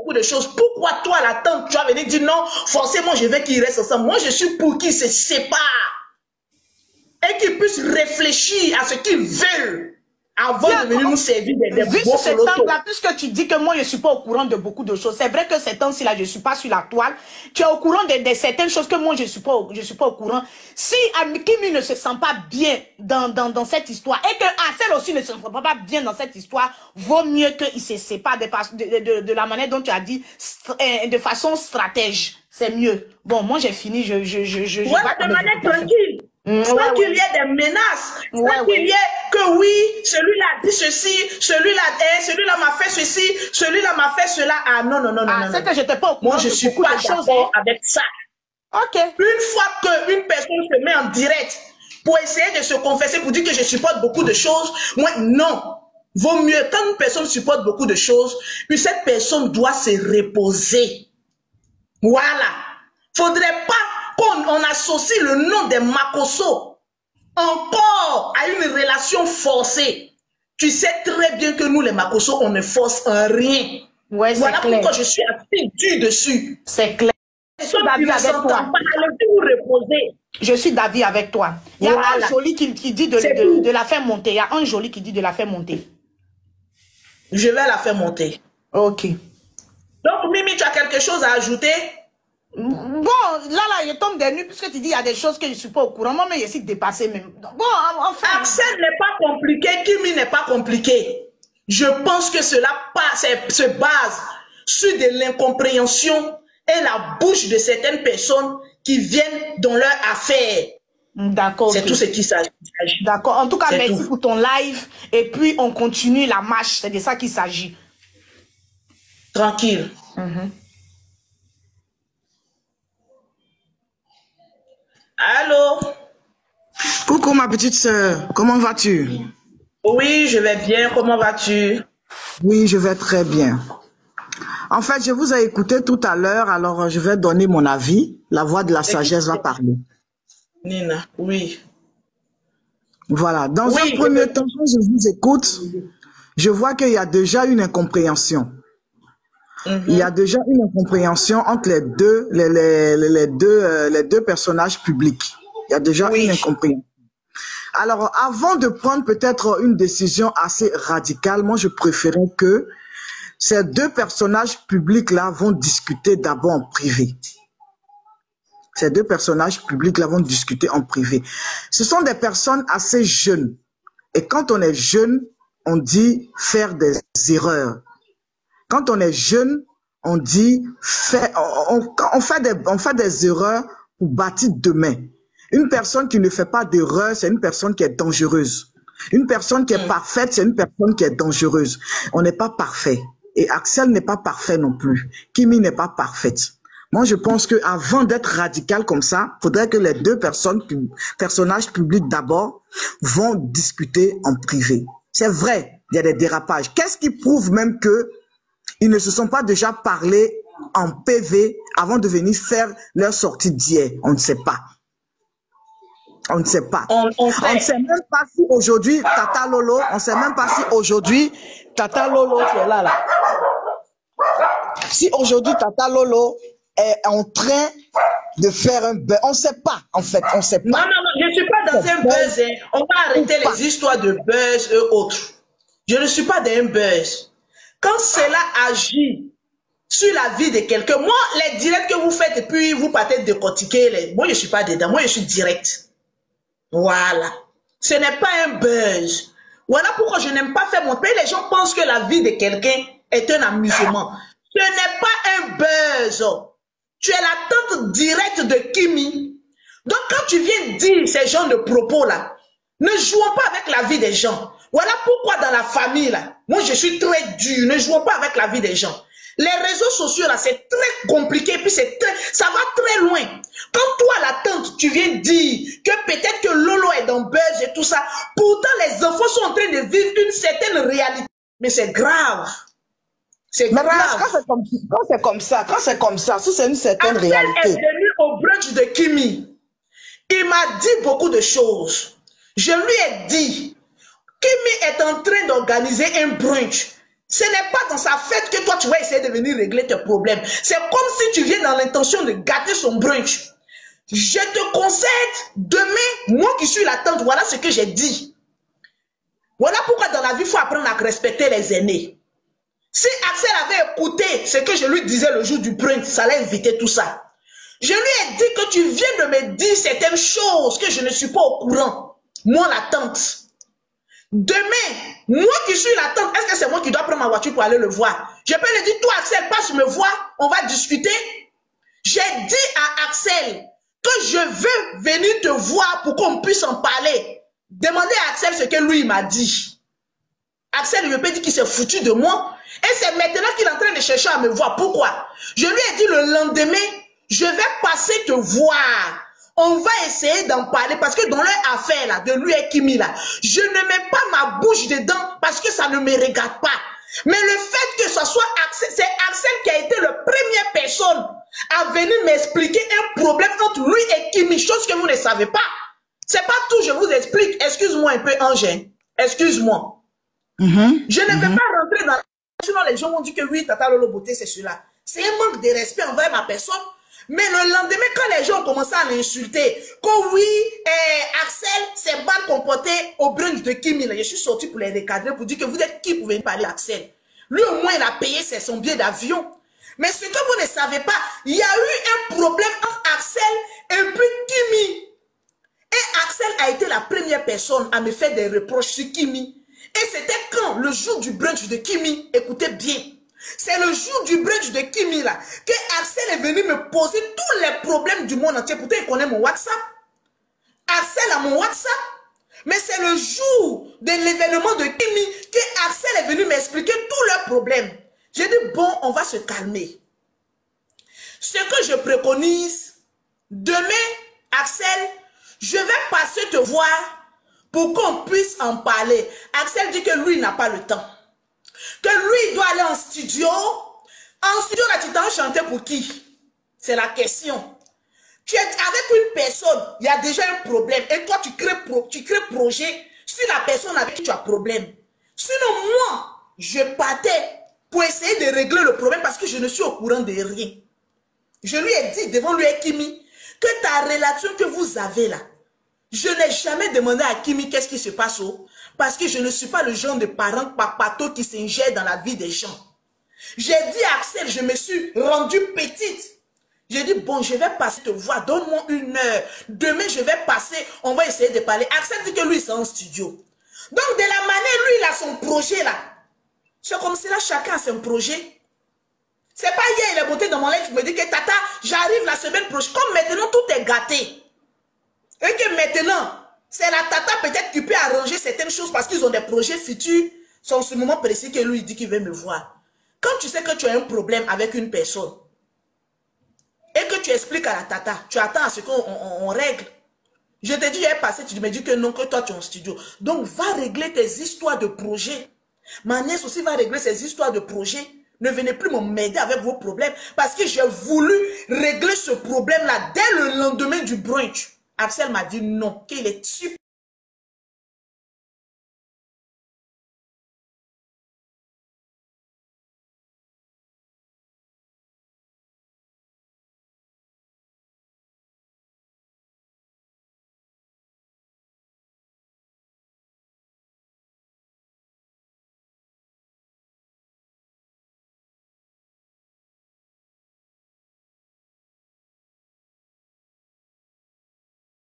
beaucoup de choses. Pourquoi toi, la tante, tu as venu dire non, forcément, je veux qu'ils restent ensemble. Moi, je suis pour qu'ils se séparent et qu'ils puissent réfléchir à ce qu'ils veulent avant de venir nous servir des vu beaux ce photos. temps-là, puisque tu dis que moi, je ne suis pas au courant de beaucoup de choses. C'est vrai que ces temps-ci, là, je ne suis pas sur la toile. Tu es au courant de certaines choses que moi, je ne suis pas au courant. Si Kimi ne se sent pas bien dans cette histoire et que Ansel aussi ne se sent pas bien dans cette histoire, vaut mieux qu'il se sépare de la manière dont tu as dit, de façon stratège. C'est mieux. Bon, moi, j'ai fini. Ouais, de manière tranquille. Sans qu'il y ait des menaces, sans qu'il y ait que oui, celui-là a dit ceci, celui-là m'a fait ceci, celui-là m'a fait cela. Ah non, non, non, non. C'est que j'étais pas au courant. Moi, je suis pas d'accord avec ça. Ok. Une fois qu'une personne se met en direct pour essayer de se confesser, pour dire que je supporte beaucoup de choses, moi, non. Vaut mieux, quand une personne supporte beaucoup de choses, puis cette personne doit se reposer. Voilà. Faudrait pas qu'on associe le nom des Makosso encore à une relation forcée. Tu sais très bien que nous, les Makosso, on ne force en rien. Ouais, voilà pourquoi clair. Je suis assez dur dessus. C'est clair. Je suis d'avis avec toi. Je suis d'avis avec toi. Il y a un joli qui dit de la faire monter. Il y a un joli qui dit de la faire monter. Je vais la faire monter. Ok. Donc, Mimi, tu as quelque chose à ajouter? Bon, là, je tombe des nues puisque tu dis il y a des choses que je ne suis pas au courant. Moi, mais je suis dépassée même. Bon, enfin. Axel n'est pas compliqué, Kimi n'est pas compliqué. Je pense que cela se base sur de l'incompréhension et la bouche de certaines personnes qui viennent dans leur affaire. D'accord. C'est tout ce qui s'agit. D'accord. En tout cas, merci pour ton live. Et puis, on continue la marche. C'est de ça qu'il s'agit. Tranquille. Allô? Coucou ma petite sœur, comment vas-tu? Oui, je vais bien, comment vas-tu? Oui, je vais très bien. En fait, je vous ai écouté tout à l'heure, alors je vais donner mon avis. La voix de la sagesse va parler. Nina, oui. Voilà, dans un premier temps, quand je vous écoute, je vois qu'il y a déjà une incompréhension. Il y a déjà une incompréhension entre les deux personnages publics. Il y a déjà une incompréhension. Alors, avant de prendre peut-être une décision assez radicale, moi, je préférais que ces deux personnages publics-là vont discuter d'abord en privé. Ces deux personnages publics-là vont discuter en privé. Ce sont des personnes assez jeunes. Et quand on est jeune, on dit faire des erreurs. Quand on est jeune, on dit on fait des erreurs pour bâtir demain. Une personne qui ne fait pas d'erreur, c'est une personne qui est dangereuse. Une personne qui est parfaite, c'est une personne qui est dangereuse. On n'est pas parfait. Et Axel n'est pas parfait non plus. Kimi n'est pas parfaite. Moi, je pense qu'avant d'être radical comme ça, il faudrait que les deux personnages publics d'abord vont discuter en privé. C'est vrai, il y a des dérapages. Qu'est-ce qui prouve même que ils ne se sont pas déjà parlé en PV avant de venir faire leur sortie d'hier? On ne sait pas. On ne sait pas. On ne sait même pas si aujourd'hui, Tata Lolo, on ne sait même pas si aujourd'hui, Tata Lolo, tu es là. Si aujourd'hui, Tata Lolo est en train de faire un buzz. On ne sait pas, en fait. On ne sait pas. Non, je ne suis pas dans un buzz. On va arrêter les histoires de buzz et autres. Je ne suis pas dans un buzz. Quand cela agit sur la vie de quelqu'un, moi, les directs que vous faites et puis vous partez décortiquer, moi, je ne suis pas dedans. Moi, je suis direct. Voilà. Ce n'est pas un buzz. Voilà pourquoi je n'aime pas faire montrer. Les gens pensent que la vie de quelqu'un est un amusement. Ce n'est pas un buzz. Tu es la tante directe de Kimi. Donc, quand tu viens dire ces genres de propos-là, ne jouons pas avec la vie des gens. Voilà pourquoi dans la famille, là, moi, je suis très dur. Ne jouons pas avec la vie des gens. Les réseaux sociaux, là, c'est très compliqué, puis ça va très loin. Quand toi, la tante, tu viens dire que peut-être que Lolo est dans buzz et tout ça, pourtant, les enfants sont en train de vivre une certaine réalité. Mais c'est grave. C'est grave. Quand c'est comme ça, si c'est une certaine réalité. Axel est venu au brunch de Kimi. Il m'a dit beaucoup de choses. Je lui ai dit, Kimi est en train d'organiser un brunch. Ce n'est pas dans sa fête que toi, tu vas essayer de venir régler tes problèmes. C'est comme si tu viens dans l'intention de gâter son brunch. Je te concède, demain, moi qui suis la tante, voilà ce que j'ai dit. Voilà pourquoi dans la vie, il faut apprendre à respecter les aînés. Si Axel avait écouté ce que je lui disais le jour du brunch, ça allait éviter tout ça. Je lui ai dit que tu viens de me dire certaines choses que je ne suis pas au courant. Moi, la tante. Demain, moi qui suis la tante, est-ce que c'est moi qui dois prendre ma voiture pour aller le voir? Je peux lui dire, toi Axel, passe me voir, on va discuter. J'ai dit à Axel que je veux venir te voir pour qu'on puisse en parler. Demandez à Axel ce que lui m'a dit. Axel, je peux dire qu'il s'est foutu de moi. Et c'est maintenant qu'il est en train de chercher à me voir. Pourquoi? Je lui ai dit le lendemain, je vais passer te voir. On va essayer d'en parler parce que dans leur affaire là, de lui et Kimi là, je ne mets pas ma bouche dedans parce que ça ne me regarde pas. Mais le fait que ce soit Axel, c'est Axel qui a été la première personne à venir m'expliquer un problème entre lui et Kimi, chose que vous ne savez pas. C'est pas tout, je vous explique. Excuse-moi un peu, Angèle. Excuse-moi. Je ne vais pas rentrer dans... Sinon, les gens m'ont dit que oui, Tata Lolo Beauté, c'est cela. C'est un manque de respect envers ma personne. Mais le lendemain, quand les gens ont commencé à l'insulter, que oui, Axel s'est mal comporté au brunch de Kimi, je suis sorti pour les recadrer, pour dire que vous êtes qui pour venir parler à Axel. Lui, au moins, il a payé son billet d'avion. Mais ce que vous ne savez pas, il y a eu un problème entre Axel et puis Kimi. Et Axel a été la première personne à me faire des reproches sur Kimi. Et c'était quand? Le jour du brunch de Kimi. Écoutez bien. C'est le jour du brunch de Kimi là que Axel est venu me poser tous les problèmes du monde entier. Pourtant, il connaît mon WhatsApp. Axel a mon WhatsApp. Mais c'est le jour de l'événement de Kimi que Axel est venu m'expliquer tous leurs problèmes. J'ai dit, bon, on va se calmer. Ce que je préconise, demain, Axel, je vais passer te voir pour qu'on puisse en parler. Axel dit que lui n'a pas le temps. Que lui, il doit aller en studio. En studio, là, tu t'en chanté pour qui? C'est la question. Tu es avec une personne, il y a déjà un problème. Et toi, tu crées projet sur la personne avec qui tu as problème. Sinon, moi, je partais pour essayer de régler le problème parce que je ne suis au courant de rien. Je lui ai dit devant lui et Kimi que ta relation que vous avez là, je n'ai jamais demandé à Kimi qu'est-ce qui se passe parce que je ne suis pas le genre de parent papato qui s'ingère dans la vie des gens. J'ai dit à Axel, je me suis rendue petite. J'ai dit, bon, je vais passer te voir, donne-moi 1 heure. Demain, je vais passer, on va essayer de parler. Axel dit que lui, c'est en studio. Donc, de la manière, lui, il a son projet là. C'est comme si là, chacun a son projet. C'est pas hier, il est monté dans mon live, il me dit que Tata, j'arrive la semaine prochaine. Comme maintenant, tout est gâté. Et que maintenant, c'est la Tata peut-être qui peut arranger certaines choses parce qu'ils ont des projets futurs. C'est en ce moment précis que lui, il dit qu'il veut me voir. Quand tu sais que tu as un problème avec une personne, et que tu expliques à la Tata, tu attends à ce qu'on règle. Je te dis, j'ai passé, tu me dis que non, que toi tu es en studio. Donc, va régler tes histoires de projet. Ma nièce aussi va régler ses histoires de projet. Ne venez plus m'aider avec vos problèmes. Parce que j'ai voulu régler ce problème-là dès le lendemain du brunch. Axel m'a dit non, qu'il est super.